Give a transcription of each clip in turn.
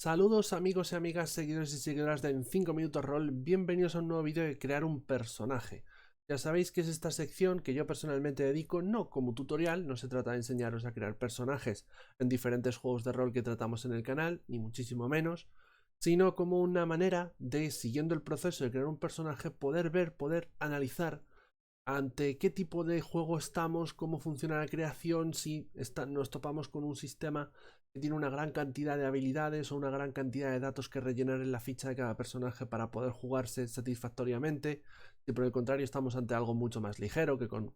Saludos amigos y amigas, seguidores y seguidoras de En 5 Minutos Roll, bienvenidos a un nuevo vídeo de crear un personaje. Ya sabéis que es esta sección que yo personalmente dedico no como tutorial, no se trata de enseñaros a crear personajes en diferentes juegos de rol que tratamos en el canal, ni muchísimo menos, sino como una manera de, siguiendo el proceso de crear un personaje, poder ver, poder analizar ante qué tipo de juego estamos, cómo funciona la creación, si nos topamos con un sistema que tiene una gran cantidad de habilidades o una gran cantidad de datos que rellenar en la ficha de cada personaje para poder jugarse satisfactoriamente, si por el contrario estamos ante algo mucho más ligero, que con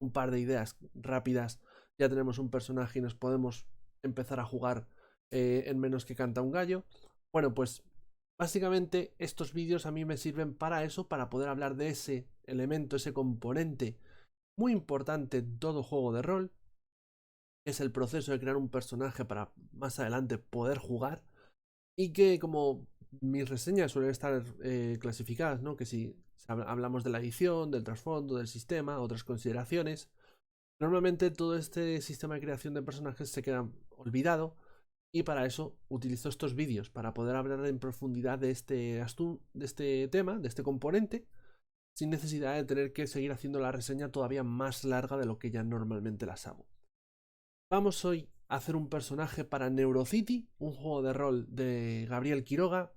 un par de ideas rápidas ya tenemos un personaje y nos podemos empezar a jugar en menos que canta un gallo. Bueno, pues básicamente estos vídeos a mí me sirven para eso, para poder hablar de ese elemento, ese componente muy importante en todo juego de rol, que es el proceso de crear un personaje para más adelante poder jugar, y que como mis reseñas suelen estar clasificadas, ¿no? Que si hablamos de la edición, del trasfondo, del sistema, otras consideraciones, normalmente todo este sistema de creación de personajes se queda olvidado. Y para eso utilizo estos vídeos, para poder hablar en profundidad de este tema, de este componente, sin necesidad de tener que seguir haciendo la reseña todavía más larga de lo que ya normalmente las hago. Vamos hoy a hacer un personaje para NeuroCity, un juego de rol de Gabriel Quiroga,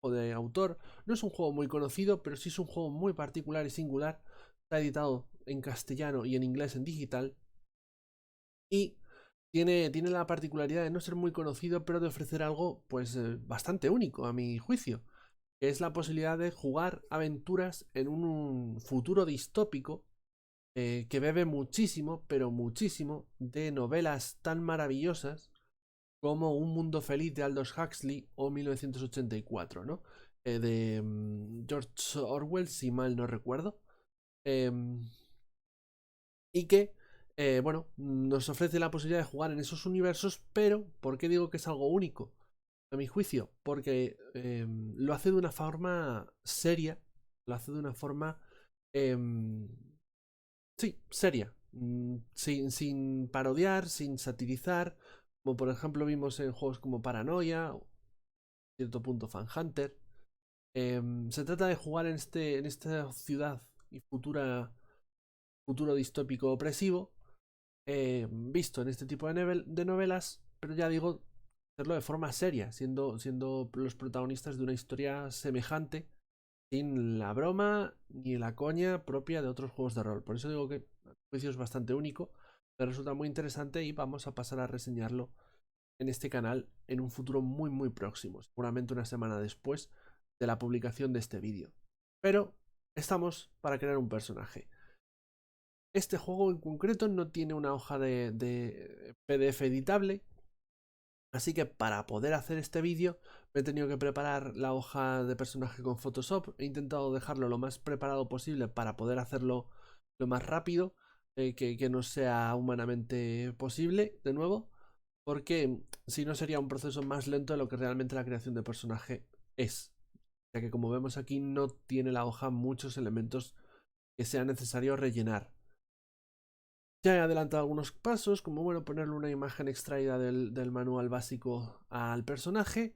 o de autor. No es un juego muy conocido, pero sí es un juego muy particular y singular. Está editado en castellano y en inglés en digital. Y tiene la particularidad de no ser muy conocido, pero de ofrecer algo pues bastante único a mi juicio, que es la posibilidad de jugar aventuras en un futuro distópico que bebe muchísimo, pero muchísimo, de novelas tan maravillosas como Un Mundo Feliz de Aldous Huxley o 1984, ¿no? De George Orwell, si mal no recuerdo. Y que, bueno, nos ofrece la posibilidad de jugar en esos universos, pero ¿por qué digo que es algo único? A mi juicio, porque lo hace de una forma seria, lo hace de una forma, sí, seria, sin parodiar, sin satirizar, como por ejemplo vimos en juegos como Paranoia, o cierto punto Fan Hunter. Se trata de jugar en esta ciudad y futuro distópico opresivo, visto en este tipo de novelas, pero ya digo, hacerlo de forma seria, siendo los protagonistas de una historia semejante, sin la broma ni la coña propia de otros juegos de rol. Por eso digo que a mi juicio es bastante único, me resulta muy interesante y vamos a pasar a reseñarlo en este canal en un futuro muy próximo, seguramente una semana después de la publicación de este vídeo. Pero estamos para crear un personaje. Este juego en concreto no tiene una hoja de PDF editable, así que para poder hacer este vídeo me he tenido que preparar la hoja de personaje con Photoshop. He intentado dejarlo lo más preparado posible para poder hacerlo lo más rápido que nos sea humanamente posible, de nuevo, porque si no sería un proceso más lento de lo que realmente la creación de personaje es, ya que como vemos aquí no tiene la hoja muchos elementos que sea necesario rellenar. Ya he adelantado algunos pasos, como bueno, ponerle una imagen extraída del manual básico al personaje.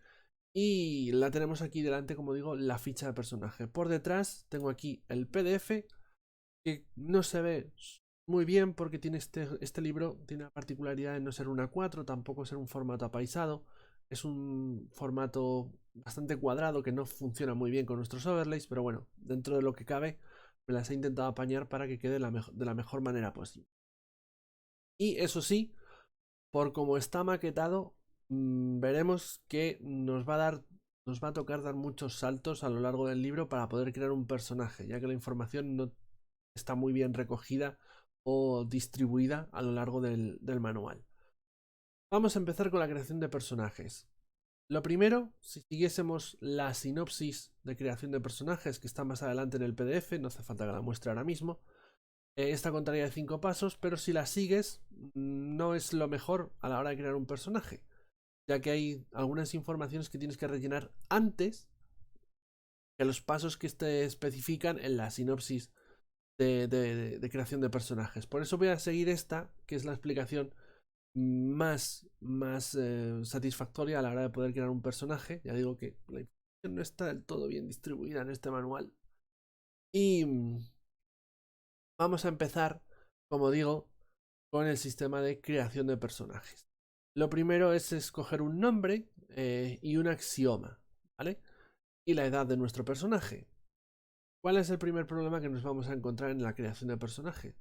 Y la tenemos aquí delante, como digo, la ficha de personaje. Por detrás tengo aquí el PDF, que no se ve muy bien porque tiene este libro tiene la particularidad de no ser una 4, tampoco ser un formato apaisado. Es un formato bastante cuadrado que no funciona muy bien con nuestros overlays, pero bueno, dentro de lo que cabe, me las he intentado apañar para que quede de la mejor manera posible. Y eso sí, por como está maquetado, veremos que nos va a tocar dar muchos saltos a lo largo del libro para poder crear un personaje, ya que la información no está muy bien recogida o distribuida a lo largo del manual. Vamos a empezar con la creación de personajes. Lo primero, si siguiésemos la sinopsis de creación de personajes que está más adelante en el PDF, no hace falta que la muestre ahora mismo. Esta contaría de 5 pasos, pero si la sigues, no es lo mejor a la hora de crear un personaje, ya que hay algunas informaciones que tienes que rellenar antes que los pasos que te especifican en la sinopsis de creación de personajes. Por eso voy a seguir esta, que es la explicación más satisfactoria a la hora de poder crear un personaje. Ya digo que la información no está del todo bien distribuida en este manual. Y vamos a empezar, como digo, con el sistema de creación de personajes. Lo primero es escoger un nombre y un axioma, ¿vale? Y la edad de nuestro personaje. ¿Cuál es el primer problema que nos vamos a encontrar en la creación de personaje?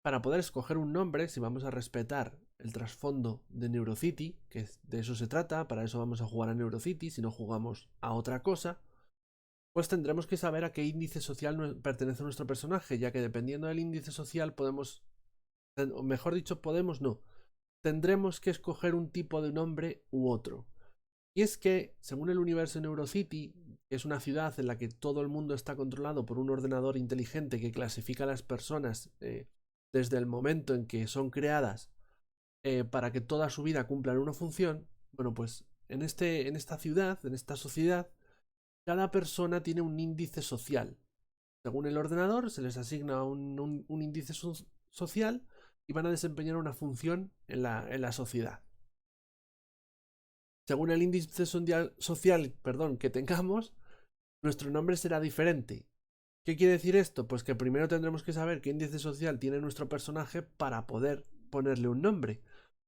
Para poder escoger un nombre, si vamos a respetar el trasfondo de NeuroCity, que de eso se trata, para eso vamos a jugar a NeuroCity, si no jugamos a otra cosa, pues tendremos que saber a qué índice social pertenece nuestro personaje, ya que dependiendo del índice social podemos, o mejor dicho, podemos no, tendremos que escoger un tipo de nombre u otro. Y es que, según el universo NeuroCity, que es una ciudad en la que todo el mundo está controlado por un ordenador inteligente que clasifica a las personas desde el momento en que son creadas para que toda su vida cumplan una función, bueno, pues en esta ciudad, en esta sociedad, cada persona tiene un índice social. Según el ordenador, se les asigna un índice social y van a desempeñar una función en la sociedad. Según el índice social que tengamos, nuestro nombre será diferente. ¿Qué quiere decir esto? Pues que primero tendremos que saber qué índice social tiene nuestro personaje para poder ponerle un nombre.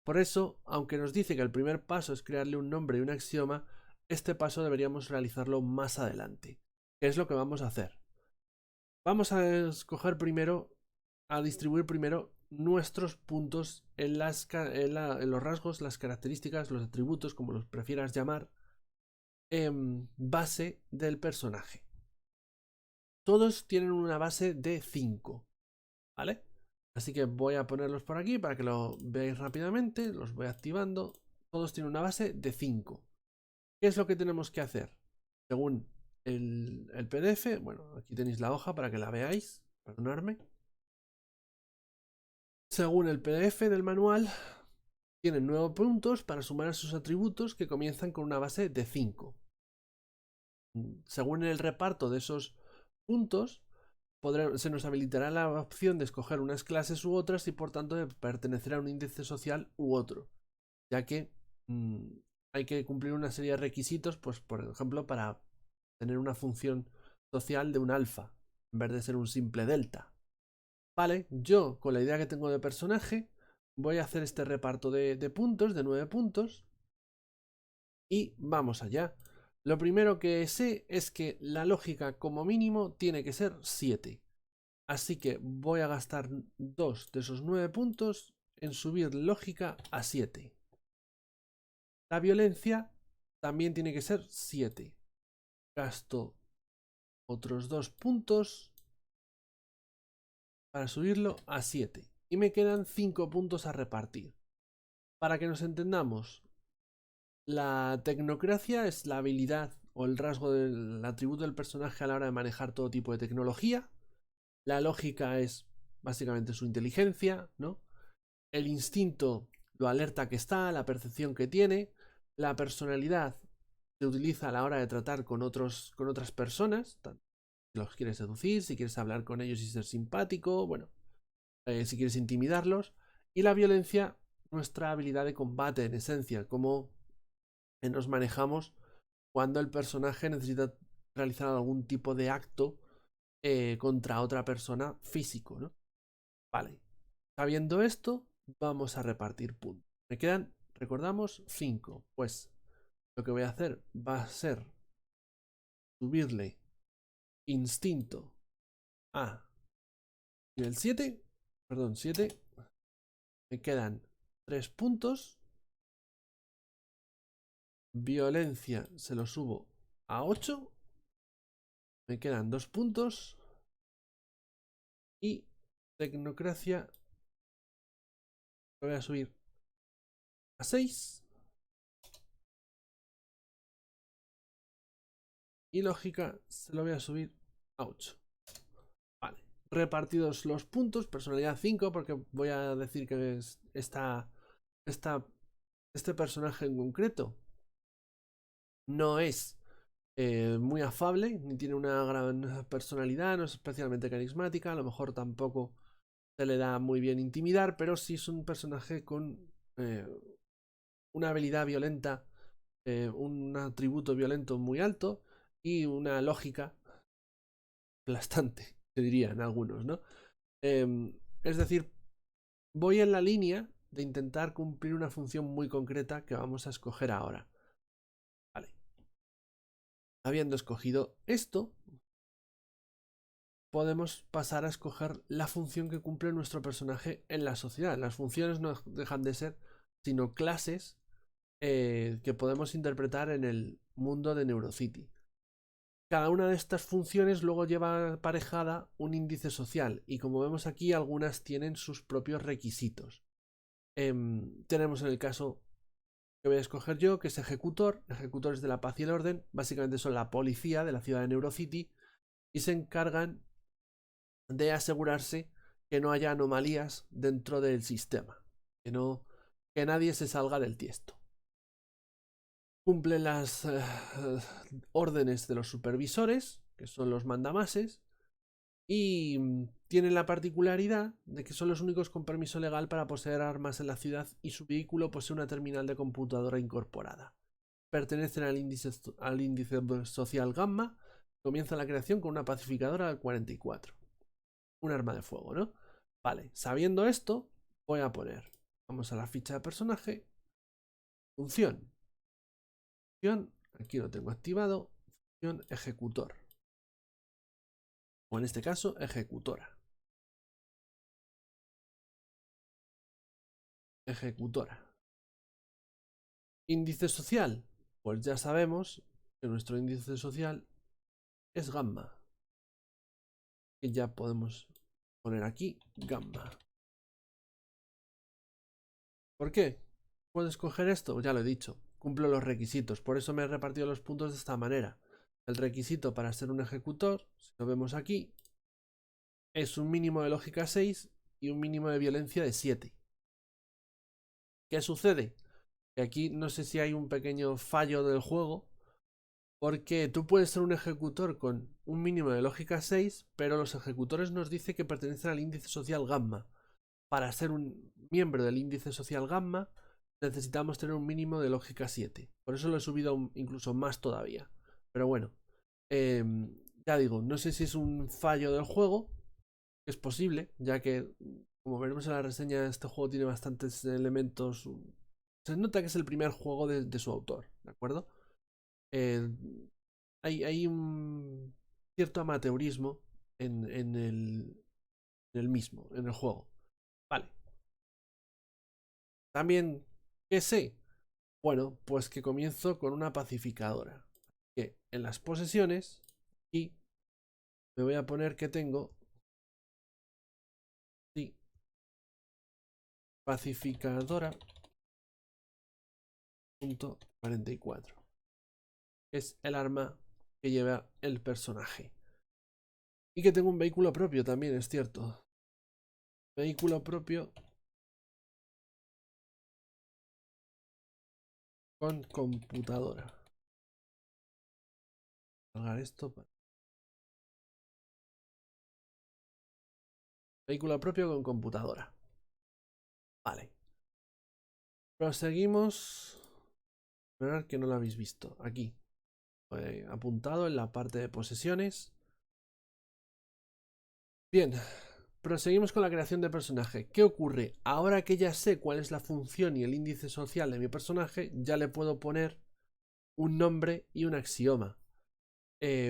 Por eso, aunque nos dice que el primer paso es crearle un nombre y un axioma, este paso deberíamos realizarlo más adelante. ¿Qué es lo que vamos a hacer? Vamos a escoger primero, a distribuir primero nuestros puntos en los rasgos, las características, los atributos, como los prefieras llamar, en base del personaje. Todos tienen una base de 5, ¿vale? Así que voy a ponerlos por aquí para que lo veáis rápidamente. Los voy activando. Todos tienen una base de 5. ¿Qué es lo que tenemos que hacer? Según el PDF, bueno, aquí tenéis la hoja para que la veáis. Perdonadme. Según el PDF del manual, tienen 9 puntos para sumar a sus atributos que comienzan con una base de 5. Según el reparto de esos puntos, se nos habilitará la opción de escoger unas clases u otras y por tanto de pertenecer a un índice social u otro, ya que hay que cumplir una serie de requisitos, pues por ejemplo para tener una función social de un alfa en vez de ser un simple delta. Vale, yo con la idea que tengo de personaje voy a hacer este reparto de puntos, de 9 puntos, y vamos allá. Lo primero que sé es que la lógica como mínimo tiene que ser 7. Así que voy a gastar 2 de esos 9 puntos en subir lógica a 7. La violencia también tiene que ser 7. Gasto otros 2 puntos para subirlo a 7. Y me quedan 5 puntos a repartir. Para que nos entendamos, la tecnocracia es la habilidad o el rasgo del atributo del personaje a la hora de manejar todo tipo de tecnología. La lógica es básicamente su inteligencia, ¿no? El instinto lo alerta que está, la percepción que tiene. La personalidad se utiliza a la hora de tratar con otras personas. Si los quieres seducir, si quieres hablar con ellos y ser simpático, bueno, si quieres intimidarlos. Y la violencia, nuestra habilidad de combate en esencia, cómo nos manejamos cuando el personaje necesita realizar algún tipo de acto contra otra persona físico, ¿no? Vale. Sabiendo esto, vamos a repartir puntos. Me quedan, recordamos, 5. Pues lo que voy a hacer va a ser subirle instinto a nivel 7. Perdón, 7. Me quedan 3 puntos. Violencia se lo subo a 8. Me quedan 2 puntos. Y tecnocracia lo voy a subir a 6. Y lógica se lo voy a subir a 8. Vale. Repartidos los puntos, personalidad 5, porque voy a decir que es este personaje en concreto no es muy afable, ni tiene una gran personalidad, no es especialmente carismática, a lo mejor tampoco se le da muy bien intimidar, pero sí es un personaje con una habilidad violenta, un atributo violento muy alto y una lógica aplastante, se dirían algunos, ¿no? Es decir, voy en la línea de intentar cumplir una función muy concreta que vamos a escoger ahora. Vale. Habiendo escogido esto, podemos pasar a escoger la función que cumple nuestro personaje en la sociedad. Las funciones no dejan de ser sino clases que podemos interpretar en el mundo de NeuroCity. Cada una de estas funciones luego lleva aparejada un índice social y como vemos aquí algunas tienen sus propios requisitos. Tenemos en el caso que voy a escoger yo, que es ejecutor. Ejecutores de la paz y el orden básicamente son la policía de la ciudad de NeuroCity y se encargan de asegurarse que no haya anomalías dentro del sistema, que nadie se salga del tiesto. Cumplen las órdenes de los supervisores, que son los mandamases, y tienen la particularidad de que son los únicos con permiso legal para poseer armas en la ciudad y su vehículo posee una terminal de computadora incorporada. Pertenecen al índice social gamma. Comienza la creación con una pacificadora al 44. Un arma de fuego, ¿no? Vale, sabiendo esto, voy a poner, vamos a la ficha de personaje, función, aquí lo tengo activado, función ejecutor, o en este caso, ejecutora. Índice social, pues ya sabemos que nuestro índice social es gamma. Y ya podemos poner aquí gamma. ¿Por qué? ¿Puedo escoger esto? Ya lo he dicho. Cumplo los requisitos. Por eso me he repartido los puntos de esta manera. El requisito para ser un ejecutor, si lo vemos aquí, es un mínimo de lógica 6 y un mínimo de violencia de 7. ¿Qué sucede? Que aquí no sé si hay un pequeño fallo del juego, porque tú puedes ser un ejecutor con un mínimo de lógica 6, pero los ejecutores nos dicen que pertenecen al índice social gamma. Para ser un miembro del índice social gamma, necesitamos tener un mínimo de lógica 7. Por eso lo he subido incluso más todavía. Pero bueno, ya digo, no sé si es un fallo del juego, es posible, ya que, como veremos en la reseña, este juego tiene bastantes elementos. Se nota que es el primer juego de su autor, ¿de acuerdo? Hay un cierto amateurismo en el mismo, en el juego. Vale. También, ¿qué sé? Bueno, pues que comienzo con una pacificadora. Que en las posesiones, y me voy a poner que tengo, sí, pacificadora .44. Es el arma que lleva el personaje. Y que tengo un vehículo propio también, es cierto. Vehículo propio con computadora. Cargar esto. Vehículo propio con computadora. Vale. Proseguimos. Esperar que no lo habéis visto. Aquí. Apuntado en la parte de posesiones. Bien. Proseguimos con la creación de personaje. ¿Qué ocurre? Ahora que ya sé cuál es la función y el índice social de mi personaje, ya le puedo poner un nombre y un axioma.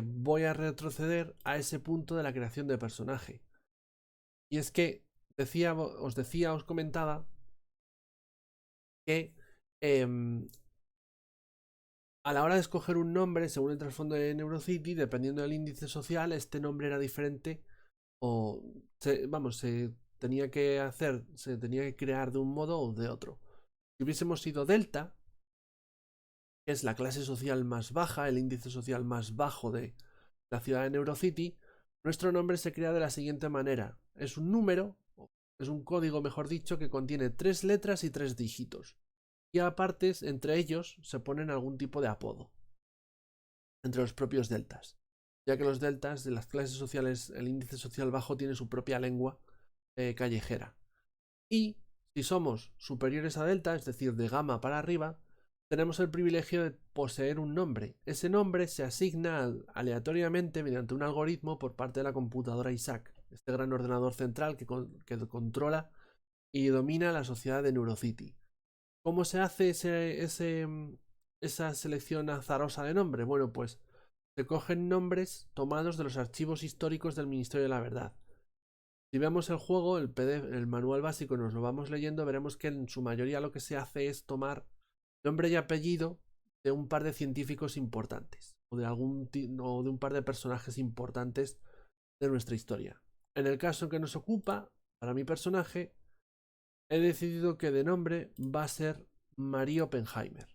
Voy a retroceder a ese punto de la creación de personaje. Y es que os comentaba que a la hora de escoger un nombre, según el trasfondo de NeuroCity, dependiendo del índice social, este nombre era diferente o, se tenía que crear de un modo o de otro. Si hubiésemos sido Delta, que es la clase social más baja, el índice social más bajo de la ciudad de NeuroCity, nuestro nombre se crea de la siguiente manera. Es un número, es un código mejor dicho, que contiene 3 letras y 3 dígitos. Y aparte, entre ellos, se ponen algún tipo de apodo. Entre los propios deltas. Ya que los deltas de las clases sociales, el índice social bajo tiene su propia lengua callejera. Y si somos superiores a delta, es decir, de gamma para arriba, tenemos el privilegio de poseer un nombre. Ese nombre se asigna aleatoriamente mediante un algoritmo por parte de la computadora Isaac, este gran ordenador central que controla y domina la sociedad de Neurocity. ¿Cómo se hace esa selección azarosa de nombre? Bueno, pues se cogen nombres tomados de los archivos históricos del Ministerio de la Verdad. Si vemos el juego, el PDF, el manual básico, nos lo vamos leyendo, veremos que en su mayoría lo que se hace es tomar nombre y apellido de un par de científicos importantes o de un par de personajes importantes de nuestra historia. En el caso que nos ocupa, para mi personaje, he decidido que de nombre va a ser Marie Oppenheimer.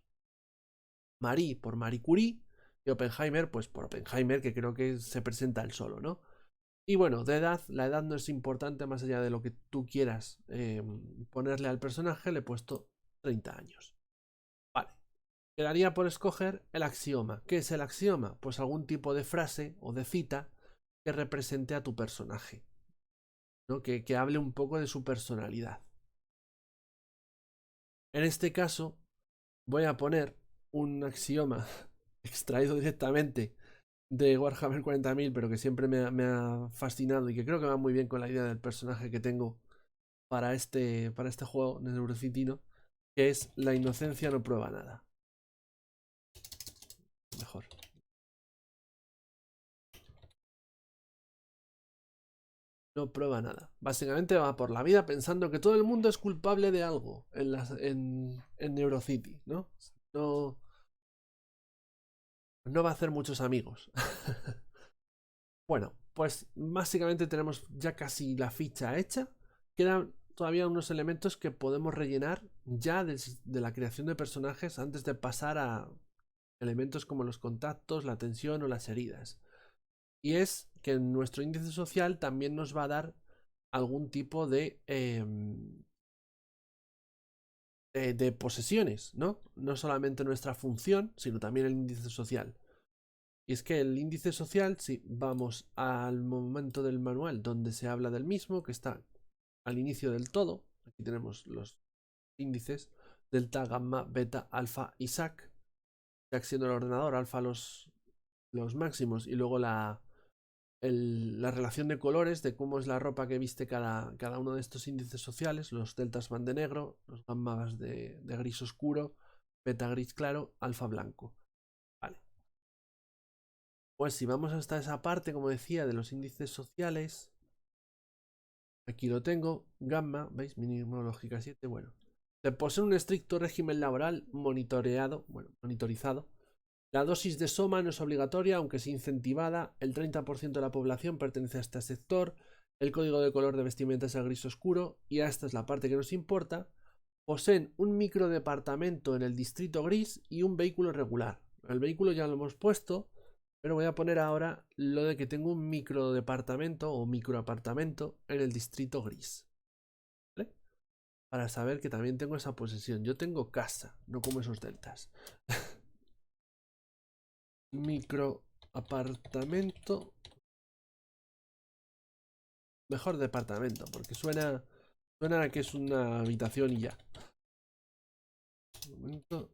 Marie por Marie Curie y Oppenheimer pues por Oppenheimer, que creo que se presenta él solo, ¿no? Y bueno, de edad, la edad no es importante más allá de lo que tú quieras ponerle al personaje, le he puesto 30 años. Vale. Quedaría por escoger el axioma. ¿Qué es el axioma? Pues algún tipo de frase o de cita que represente a tu personaje, ¿no? Que hable un poco de su personalidad. En este caso, voy a poner un axioma extraído directamente de Warhammer 40.000, pero que siempre me ha fascinado y que creo que va muy bien con la idea del personaje que tengo para este juego de Neurocity, ¿no? Que es la inocencia no prueba nada. Mejor. No prueba nada. Básicamente va por la vida pensando que todo el mundo es culpable de algo en Neurocity, ¿no? No, no va a hacer muchos amigos. Bueno, pues básicamente tenemos ya casi la ficha hecha. Quedan todavía unos elementos que podemos rellenar ya de la creación de personajes antes de pasar a elementos como los contactos, la tensión o las heridas. Y es que nuestro índice social también nos va a dar algún tipo de posesiones, ¿no? No solamente nuestra función, sino también el índice social. Y es que el índice social, si vamos al momento del manual donde se habla del mismo, que está al inicio del todo, aquí tenemos los índices, delta, gamma, beta, alfa y SAC, SAC siendo el ordenador, alfa los máximos y luego la relación de colores de cómo es la ropa que viste cada uno de estos índices sociales. Los deltas van de negro, los gammas de gris oscuro, beta gris claro, alfa blanco. Vale. Pues si vamos hasta esa parte, como decía, de los índices sociales, aquí lo tengo, gamma, ¿veis? Mínimo lógica 7, bueno. Se posee un estricto régimen laboral monitorizado. La dosis de soma no es obligatoria, aunque es incentivada. El 30% de la población pertenece a este sector. El código de color de vestimenta es el gris oscuro. Y esta es la parte que nos importa. Poseen un microdepartamento en el distrito gris y un vehículo regular. El vehículo ya lo hemos puesto, pero voy a poner ahora lo de que tengo un microdepartamento o microapartamento en el distrito gris. ¿Vale? Para saber que también tengo esa posesión. Yo tengo casa, no como esos deltas. Microapartamento. Mejor departamento, porque suena a que es una habitación y ya. Un momento.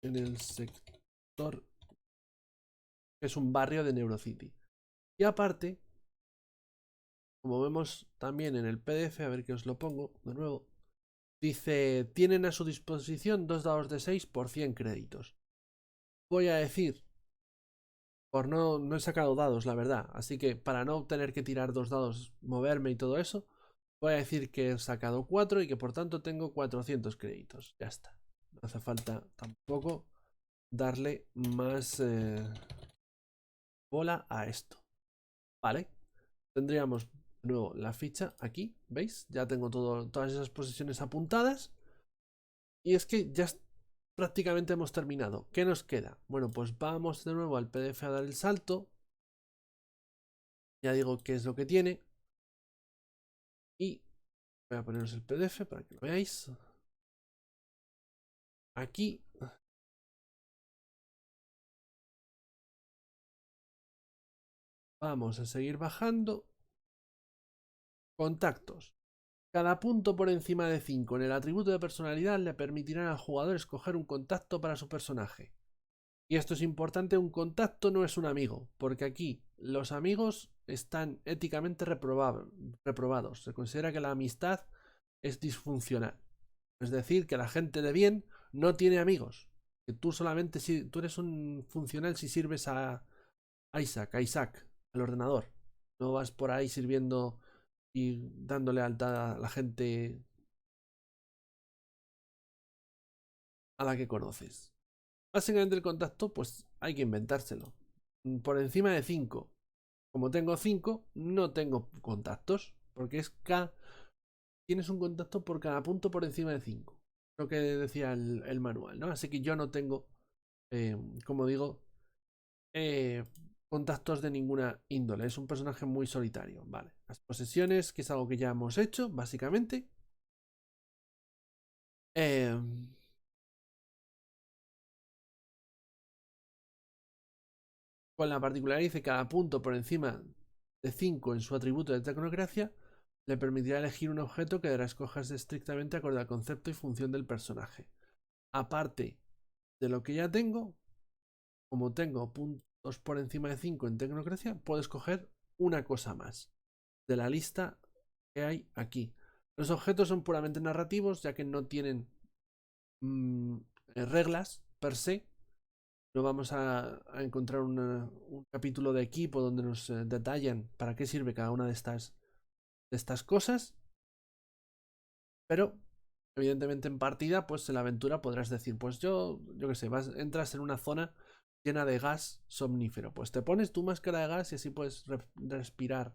En el sector. Es un barrio de Neurocity. Y aparte, como vemos también en el PDF, a ver que os lo pongo de nuevo. Dice, tienen a su disposición 2 dados de 6 por 100 créditos. Voy a decir, no he sacado dados, la verdad. Así que para no tener que tirar 2 dados, moverme y todo eso, voy a decir que he sacado 4 y que por tanto tengo 400 créditos. Ya está. No hace falta tampoco darle más bola a esto. Vale. Tendríamos de nuevo la ficha aquí. ¿Veis? Ya tengo todas esas posiciones apuntadas. Y es que ya prácticamente hemos terminado. ¿Qué nos queda? Bueno, pues vamos de nuevo al PDF a dar el salto. Ya digo qué es lo que tiene. Y voy a poneros el PDF para que lo veáis. Aquí. Vamos a seguir bajando. Contactos. Cada punto por encima de 5 en el atributo de personalidad le permitirán al jugador escoger un contacto para su personaje. Y esto es importante, un contacto no es un amigo, porque aquí los amigos están éticamente reprobados. Se considera que la amistad es disfuncional. Es decir, que la gente de bien no tiene amigos. Que tú solamente si tú eres un funcional si sirves a Isaac, al ordenador. No vas por ahí sirviendo y dándole alta a la gente a la que conoces. Básicamente el contacto, pues hay que inventárselo. Por encima de 5. Como tengo 5, no tengo contactos. Porque es tienes un contacto por cada punto por encima de 5. Lo que decía el manual, ¿no? Así que yo no tengo, como digo, eh, contactos de ninguna índole. Es un personaje muy solitario, ¿vale? Las posesiones, que es algo que ya hemos hecho, básicamente. Eh, con la particularidad dice cada punto por encima de 5 en su atributo de tecnocracia le permitirá elegir un objeto que deberá escogerse estrictamente acorde al concepto y función del personaje. Aparte de lo que ya tengo, como tengo puntos por encima de 5 en tecnocracia, puedo escoger una cosa más de la lista que hay aquí. Los objetos son puramente narrativos, ya que no tienen reglas per se. No vamos a encontrar un capítulo de equipo donde nos detallan para qué sirve cada una de estas cosas. Pero, evidentemente, en partida, pues en la aventura podrás decir, pues yo qué sé, entras en una zona llena de gas somnífero. Pues te pones tu máscara de gas y así puedes respirar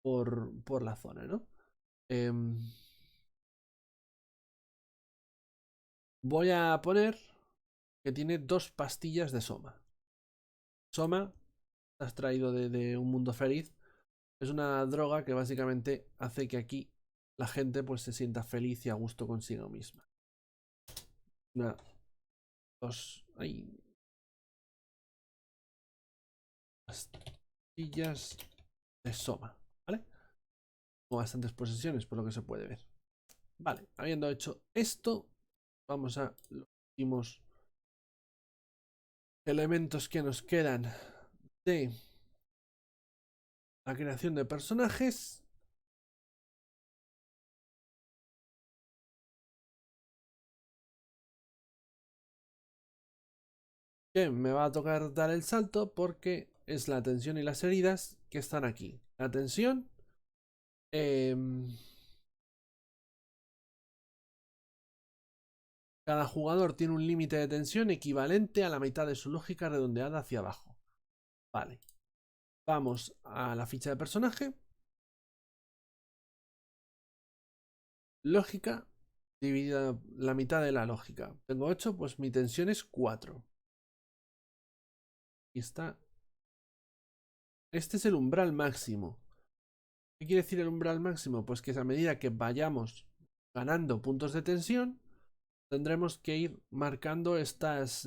por la zona, ¿no? Voy a poner que tiene 2 pastillas de Soma. Soma, has traído de un mundo feliz. Es una droga que básicamente hace que aquí la gente pues se sienta feliz y a gusto consigo misma. Una, dos, hay pastillas de Soma, ¿vale? Con bastantes posesiones por lo que se puede ver. Vale, habiendo hecho esto, vamos a los últimos elementos que nos quedan de la creación de personajes. Que me va a tocar dar el salto porque es la tensión y las heridas que están aquí. La tensión cada jugador tiene un límite de tensión equivalente a la mitad de su lógica redondeada hacia abajo. Vale. Vamos a la ficha de personaje. Lógica dividida la mitad de la lógica. Tengo 8, pues mi tensión es 4. Y está. Este es el umbral máximo. ¿Qué quiere decir el umbral máximo? Pues que a medida que vayamos ganando puntos de tensión, tendremos que ir marcando estas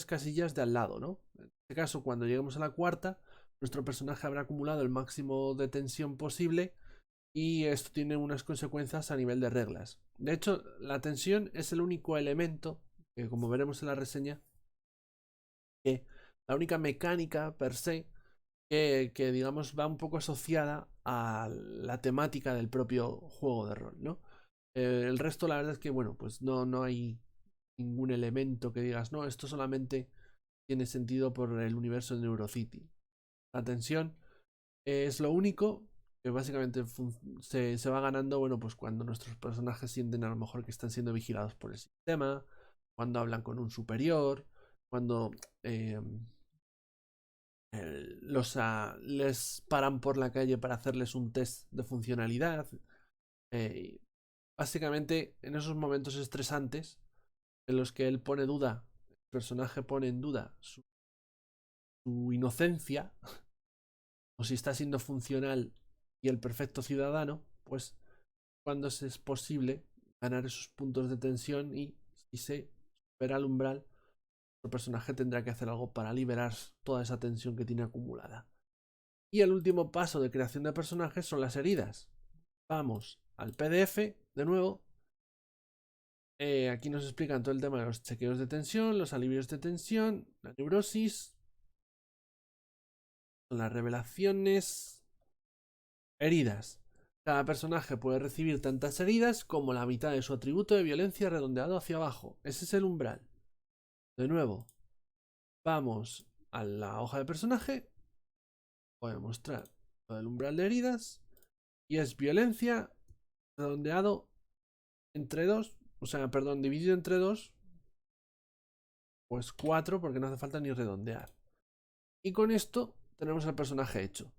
casillas de al lado, ¿no? En este caso, cuando lleguemos a la cuarta, nuestro personaje habrá acumulado el máximo de tensión posible y esto tiene unas consecuencias a nivel de reglas. De hecho, la tensión es el único elemento, que como veremos en la reseña, que la única mecánica per se que digamos va un poco asociada a la temática del propio juego de rol, ¿no? El resto la verdad es que bueno, pues no hay ningún elemento que digas, no, esto solamente tiene sentido por el universo de NeuroCity. La tensión es lo único que básicamente se va ganando, bueno, pues cuando nuestros personajes sienten a lo mejor que están siendo vigilados por el sistema, cuando hablan con un superior, cuando les paran por la calle para hacerles un test de funcionalidad. Básicamente, en esos momentos estresantes en los que él pone duda, el personaje pone en duda su inocencia, o si está siendo funcional y el perfecto ciudadano, pues cuando es posible ganar esos puntos de tensión y si se supera el umbral, el personaje tendrá que hacer algo para liberar toda esa tensión que tiene acumulada. Y el último paso de creación de personajes son las heridas. Vamos al PDF, de nuevo. Aquí nos explican todo el tema de los chequeos de tensión, los alivios de tensión, la neurosis, las revelaciones, heridas. Cada personaje puede recibir tantas heridas como la mitad de su atributo de violencia redondeado hacia abajo. Ese es el umbral. De nuevo, vamos a la hoja de personaje. Voy a mostrar el umbral de heridas. Y es violencia redondeado entre 2. O sea, perdón, dividido entre 2. Pues 4 porque no hace falta ni redondear. Y con esto tenemos el personaje hecho.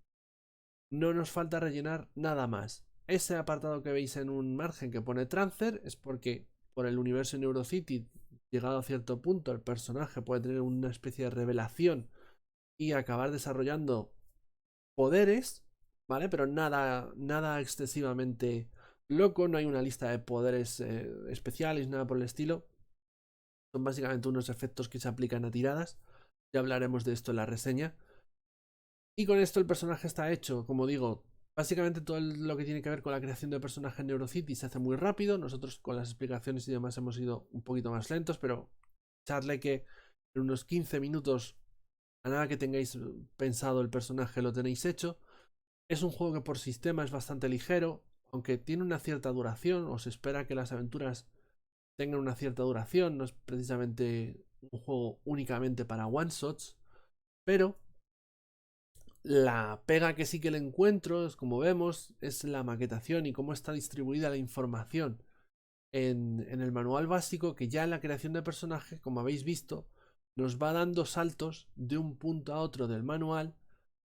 No nos falta rellenar nada más. Ese apartado que veis en un margen que pone Transfer es porque por el universo NeuroCity, llegado a cierto punto, el personaje puede tener una especie de revelación y acabar desarrollando poderes, ¿vale? Pero nada excesivamente loco, no hay una lista de poderes especiales, nada por el estilo. Son básicamente unos efectos que se aplican a tiradas. Ya hablaremos de esto en la reseña. Y con esto el personaje está hecho, como digo, básicamente todo lo que tiene que ver con la creación de personaje en NeuroCity se hace muy rápido. Nosotros con las explicaciones y demás hemos ido un poquito más lentos, pero echarle que en unos 15 minutos, a nada que tengáis pensado el personaje, lo tenéis hecho. Es un juego que por sistema es bastante ligero, aunque tiene una cierta duración, o se espera que las aventuras tengan una cierta duración, no es precisamente un juego únicamente para one shots, pero la pega que sí que le encuentro, es como vemos, es la maquetación y cómo está distribuida la información en el manual básico, que ya en la creación de personaje, como habéis visto, nos va dando saltos de un punto a otro del manual,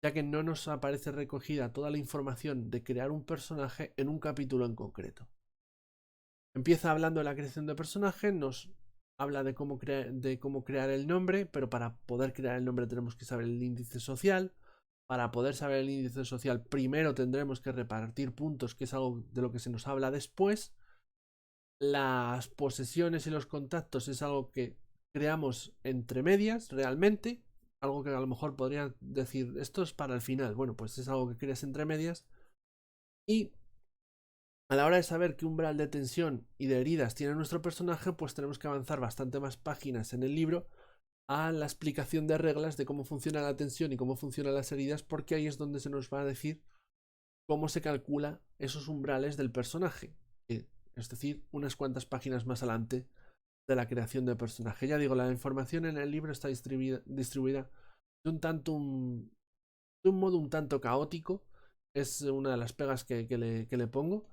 ya que no nos aparece recogida toda la información de crear un personaje en un capítulo en concreto. Empieza hablando de la creación de personaje, nos habla de cómo crear el nombre, pero para poder crear el nombre tenemos que saber el índice social. Para poder saber el índice social, primero tendremos que repartir puntos, que es algo de lo que se nos habla después. Las posesiones y los contactos es algo que creamos entre medias, realmente. Algo que a lo mejor podría decir, esto es para el final. Bueno, pues es algo que creas entre medias. Y a la hora de saber qué umbral de tensión y de heridas tiene nuestro personaje, pues tenemos que avanzar bastante más páginas en el libro a la explicación de reglas de cómo funciona la tensión y cómo funcionan las heridas, porque ahí es donde se nos va a decir cómo se calcula esos umbrales del personaje, es decir, unas cuantas páginas más adelante de la creación de personaje. Ya digo, la información en el libro está distribuida de un modo un tanto caótico, es una de las pegas que le pongo.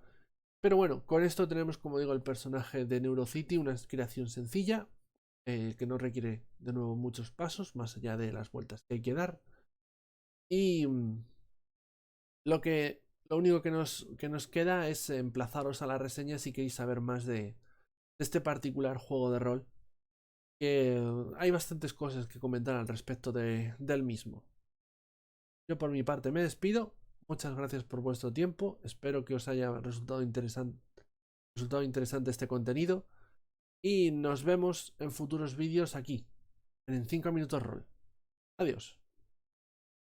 Pero bueno, con esto tenemos, como digo, el personaje de NeuroCity, una creación sencilla, que no requiere de nuevo muchos pasos, más allá de las vueltas que hay que dar. Y lo único que nos queda es emplazaros a la reseña si queréis saber más de este particular juego de rol, que hay bastantes cosas que comentar al respecto del mismo. Yo por mi parte me despido, muchas gracias por vuestro tiempo, espero que os haya resultado interesante este contenido y nos vemos en futuros vídeos aquí, en 5 minutos rol. Adiós.